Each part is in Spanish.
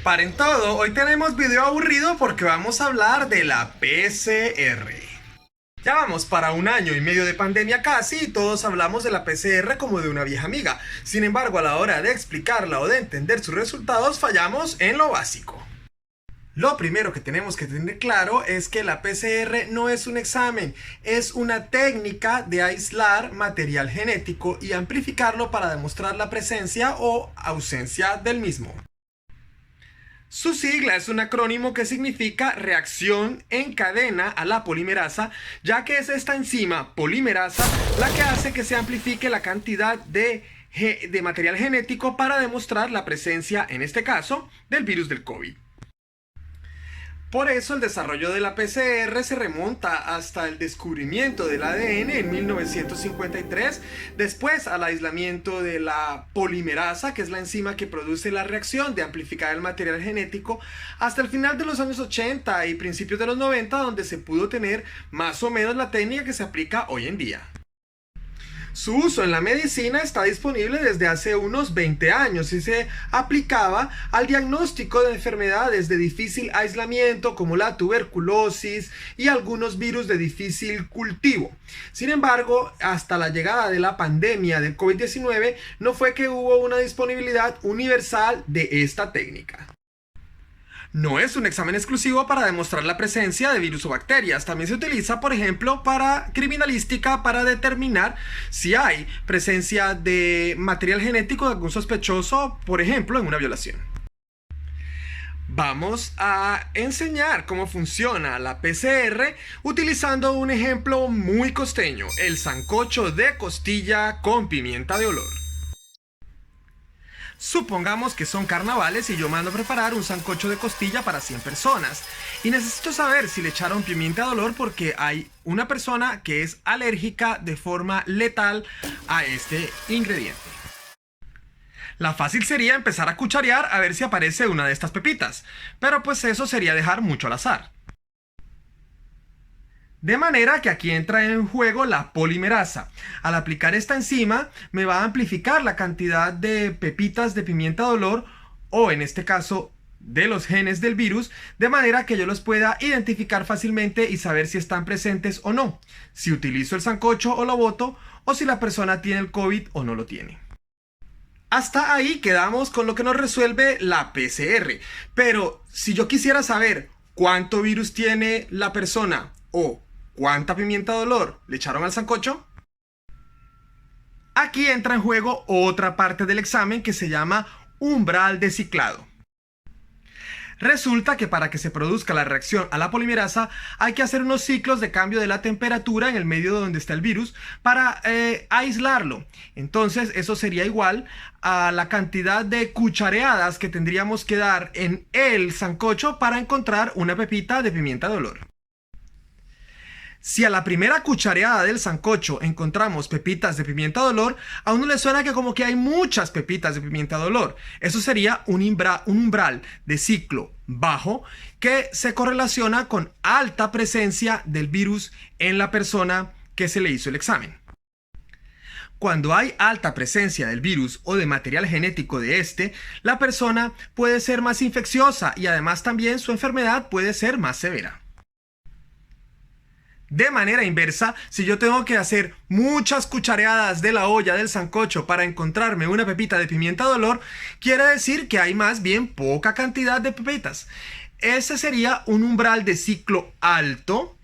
Paren todo, hoy tenemos video aburrido porque vamos a hablar de la PCR. Ya vamos para 1 año y medio de pandemia casi y todos hablamos de la PCR como de una vieja amiga. Sin embargo, a la hora de explicarla o de entender sus resultados fallamos en lo básico. Lo primero que tenemos que tener claro es que la PCR no es un examen, es una técnica de aislar material genético y amplificarlo para demostrar la presencia o ausencia del mismo. Su sigla es un acrónimo que significa reacción en cadena a la polimerasa, ya que es esta enzima polimerasa la que hace que se amplifique la cantidad de material genético para demostrar la presencia, en este caso, del virus del COVID. Por eso el desarrollo de la PCR se remonta hasta el descubrimiento del ADN en 1953, después al aislamiento de la polimerasa, que es la enzima que produce la reacción de amplificar el material genético, hasta el final de los años 80 y principios de los 90, donde se pudo tener más o menos la técnica que se aplica hoy en día. Su uso en la medicina está disponible desde hace unos 20 años y se aplicaba al diagnóstico de enfermedades de difícil aislamiento como la tuberculosis y algunos virus de difícil cultivo. Sin embargo, hasta la llegada de la pandemia del COVID-19 no fue que hubo una disponibilidad universal de esta técnica. No es un examen exclusivo para demostrar la presencia de virus o bacterias. También se utiliza, por ejemplo, para criminalística para determinar si hay presencia de material genético de algún sospechoso, por ejemplo, en una violación. Vamos a enseñar cómo funciona la PCR utilizando un ejemplo muy costeño, el sancocho de costilla con pimienta de olor. Supongamos que son carnavales y yo mando a preparar un sancocho de costilla para 100 personas y necesito saber si le echaron pimienta de olor porque hay una persona que es alérgica de forma letal a este ingrediente. La fácil sería empezar a cucharear a ver si aparece una de estas pepitas, pero pues eso sería dejar mucho al azar. De manera que aquí entra en juego la polimerasa. Al aplicar esta enzima me va a amplificar la cantidad de pepitas de pimienta de olor o en este caso de los genes del virus, de manera que yo los pueda identificar fácilmente y saber si están presentes o no, si utilizo el sancocho o lo boto o si la persona tiene el COVID o no lo tiene. Hasta ahí quedamos con lo que nos resuelve la PCR. Pero si yo quisiera saber cuánto virus tiene la persona o ¿cuánta pimienta de olor le echaron al sancocho? Aquí entra en juego otra parte del examen que se llama umbral de ciclado. Resulta que para que se produzca la reacción a la polimerasa hay que hacer unos ciclos de cambio de la temperatura en el medio donde está el virus para aislarlo. Entonces eso sería igual a la cantidad de cuchareadas que tendríamos que dar en el sancocho para encontrar una pepita de pimienta de olor. Si a la primera cuchareada del sancocho encontramos pepitas de pimienta de olor, a uno le suena que como que hay muchas pepitas de pimienta de olor. Eso sería un umbral de ciclo bajo que se correlaciona con alta presencia del virus en la persona que se le hizo el examen. Cuando hay alta presencia del virus o de material genético de este, la persona puede ser más infecciosa y además también su enfermedad puede ser más severa. De manera inversa, si yo tengo que hacer muchas cuchareadas de la olla del sancocho para encontrarme una pepita de pimienta de olor, quiere decir que hay más bien poca cantidad de pepitas. Ese sería un umbral de ciclo alto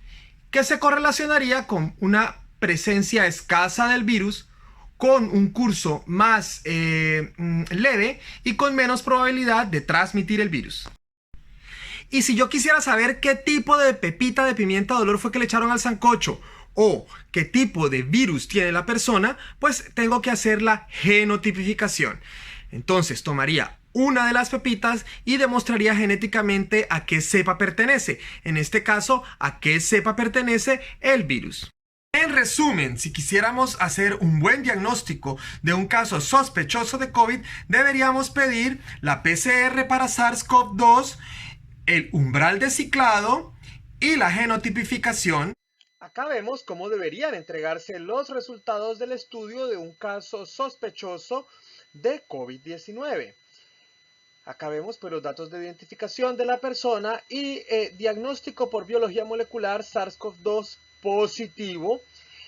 que se correlacionaría con una presencia escasa del virus, con un curso más leve y con menos probabilidad de transmitir el virus. Y si yo quisiera saber qué tipo de pepita de pimienta de olor fue que le echaron al sancocho o qué tipo de virus tiene la persona, pues tengo que hacer la genotipificación. Entonces tomaría una de las pepitas y demostraría genéticamente a qué cepa pertenece. En este caso, a qué cepa pertenece el virus. En resumen, si quisiéramos hacer un buen diagnóstico de un caso sospechoso de COVID, deberíamos pedir la PCR para SARS-CoV-2, el umbral de ciclado y la genotipificación. Acá vemos cómo deberían entregarse los resultados del estudio de un caso sospechoso de COVID-19. Acá vemos pues, los datos de identificación de la persona y diagnóstico por biología molecular SARS-CoV-2 positivo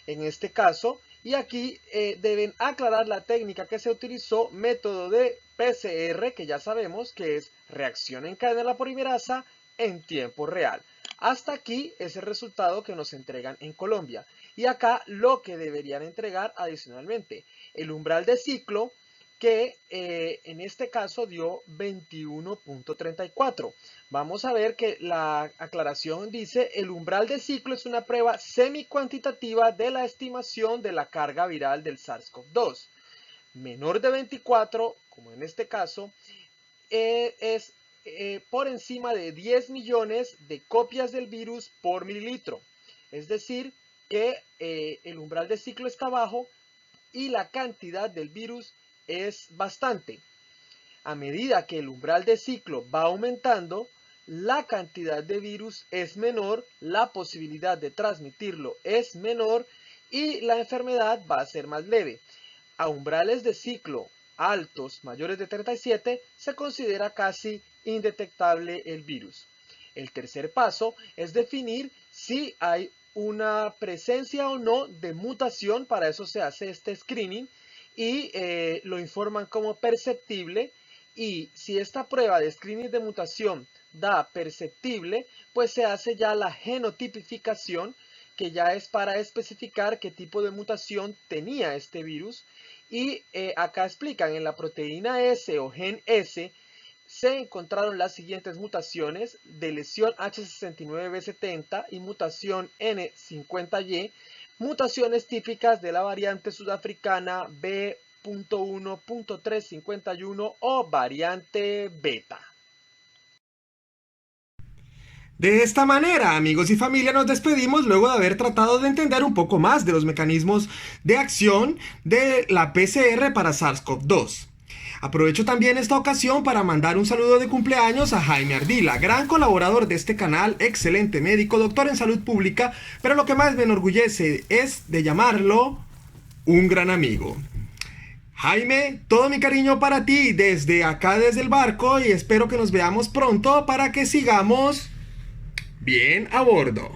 en este caso. Y aquí deben aclarar la técnica que se utilizó, método de PCR, que ya sabemos que es reacción en cadena de la polimerasa en tiempo real. Hasta aquí es el resultado que nos entregan en Colombia. Y acá lo que deberían entregar adicionalmente, el umbral de ciclo, que en este caso dio 21.34. Vamos a ver que la aclaración dice, el umbral de ciclo es una prueba semi-cuantitativa de la estimación de la carga viral del SARS-CoV-2. Menor de 24, como en este caso, es por encima de 10 millones de copias del virus por mililitro. Es decir, que el umbral de ciclo está bajo y la cantidad del virus es bastante. A medida que el umbral de ciclo va aumentando, la cantidad de virus es menor, la posibilidad de transmitirlo es menor y la enfermedad va a ser más leve. A umbrales de ciclo altos, mayores de 37, se considera casi indetectable el virus. El tercer paso es definir si hay una presencia o no de mutación. Para eso se hace este screening y lo informan como perceptible, y si esta prueba de screening de mutación da perceptible, pues se hace ya la genotipificación, que ya es para especificar qué tipo de mutación tenía este virus. Y acá explican, en la proteína S o gen S se encontraron las siguientes mutaciones de lesión H69B70 y mutación N50Y, mutaciones típicas de la variante sudafricana B.1.351 o variante beta. De esta manera, amigos y familia, nos despedimos luego de haber tratado de entender un poco más de los mecanismos de acción de la PCR para SARS-CoV-2. Aprovecho también esta ocasión para mandar un saludo de cumpleaños a Jaime Ardila, gran colaborador de este canal, excelente médico, doctor en salud pública, pero lo que más me enorgullece es de llamarlo un gran amigo. Jaime, todo mi cariño para ti desde acá, desde el barco, y espero que nos veamos pronto para que sigamos bien a bordo.